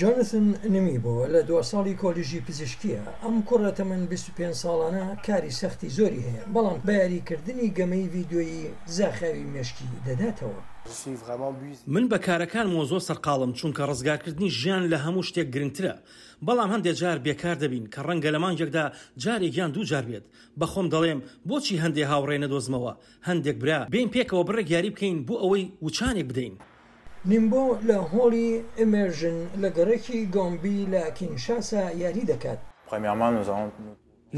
جۆنەتن نمیبۆ لە 2 ساڵی کۆلیژی پزیشکیە. ئەم کوڕە تەمەن 25 ساڵانە کاری سەختی زۆری هەیە، بەڵام بە یاریکردنی گەمەی ڤیدیۆیی زاخاوی مێشکی دەداتەوە. من بە کارەکانمەوە زۆر سەرقاڵم چونکە ڕزگارکردنی ژیان لە هەموو شتێک گرنگترە. بەڵام هەندێک جار بێکار دەبین کە ڕەنگە لە مانجێکدا جارێک یان 2 جار بێت. بەخۆم دەڵێم بۆچی هەندێک هاوڕێ نەدۆزمەوە، هەندێک برا بین پێکەوە بڕێک یاری بکەین بۆ ئەوەی وچانێک بدەین. نیمبۆ لە هۆڵی ئیمێرژن لە گەڕێکی گۆمبی لە کینشاسا یاری دەکات.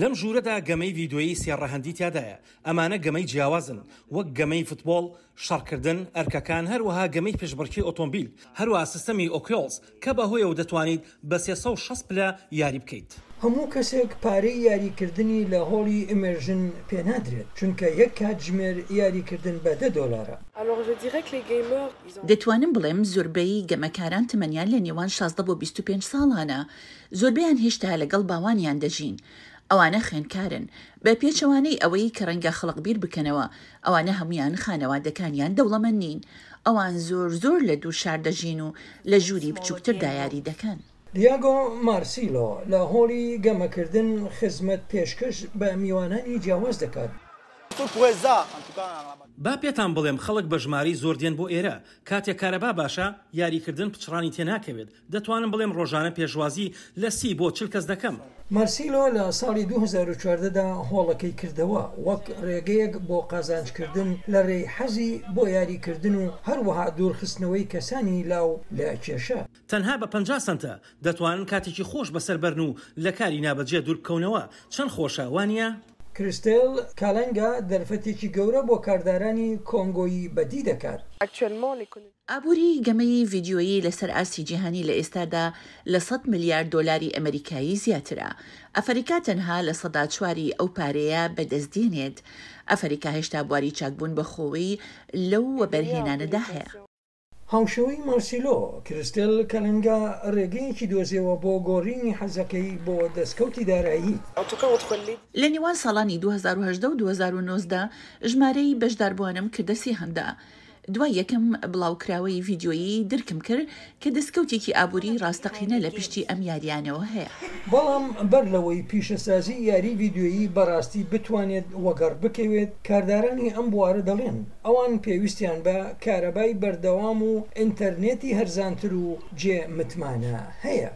لەم ژوورەدا گەمەی ڤیدیۆیی سێڕەهەندی تیادایە. ئەمانە گەمەی جیاوازن، وەک گەمەی فوتبۆڵ، شەڕکردن، ئەرکەکان، هەروەها گەمەی پێشبڕکێی ئۆتۆمبیل، هەروەها سیستەمی ئۆکیۆلز کە بەهۆیەوە دەتوانیت بە 360 پلە یاری بکەیت. هەموو کەسێک پارەی یاریکردنی لە هۆڵی ئیمێرژن پێنادرێت، چونکە یەک کاتژمێر یاریکردن بە $10. دەتوانم بڵێم زۆربەی گەمەکاران تمەنیان لە نێوان 16 بۆ 25 ساڵانە، زۆربەیان هێشتا لەگەڵ باوانیان دەژین. ئەوانە خوێندکارن بە پێچەوانەی ئەوەی کە ڕەنگە خەڵق بیر بکەنەوە. ئەوانە هەمویان خانەوادەکانیان دەوڵەمەند نین. ئەوان زۆر لە دوور شار دەژین و لە ژووری بچووکتردا یاری دەکەن. دیاگۆ مارسیلۆ لە هۆڵی گەمەکردن خزمەت پێشکەش بە میوانانی جیاواز دەکات. با پێتان بڵێم خەڵک بە ژماری زۆر دێن بۆ ئێرە. کاتێک کارەبا باشە یاریکردن پچڕانی تێناکەوێت. دەتوانم بڵێم ڕۆژانە پێشوازی لە 30 بۆ 40 کەس دەکەم. مارسیلۆ لە ساڵی 2014دا هۆڵەکەی کردەوە وەک ڕێگەیەک بۆ قازانجکردن لە ڕێی حەزی بۆ یاریکردن و هەروەها دوورخستنەوەی کەسانی لاو لە کێشە. تەنها بە 50 سنتە دەتوانن کاتێکی خۆش بەسەربەرن و لە کاری نابەجێ دوور بکەونەوە. چەند خۆشە وانە؟ کریستێل کالەنگا دەرفەتێکی گەورە بۆ کاردارانی کۆنگۆیی بەدی دەکات. ئابووری گەمەی ڤیدیۆیی لەسەر ئاسی جیهانی لە ئێستادا لە $100 میلیارد ئەمریکایی زیاترە. ئەفریقا تەنها لە 4% ئەو پارەیە بەدەستدێنێت. ئەفریقا هێشتا بواری چاکبوون بەخۆوەی لەو وەبەرهێنانەدا هەیە. هاوشەوەی مارسیلۆ کریستێل کەلەنگا ڕێگەیەکی دۆزیەوە بۆ گۆڕینی حەزەکەی بۆ دەستکەوتی دارایی. لە نێوان ساڵانی 2018 و 2019 ژمارەی بەشداربووانم کردە 300. دوای یەکەم بڵاوکراوەی ڤیدیۆیی درکم کرد کە دەستکەوتێکی ئابووری ڕاستەقینە لە پشتی ئەم یاریانەوە هەیە. بەڵام بەر لەوەی پیشەسازی یاری ڤیدیۆیی بەڕاستی بتوانێت وەگەڕ بکەوێت، کاردارانی ئەم بوارە دەڵێن ئەوان پێویستیان بە کارەبای بەردەوام و ئینتەرنێتی هەرزانتر و جێ متمانە هەیە.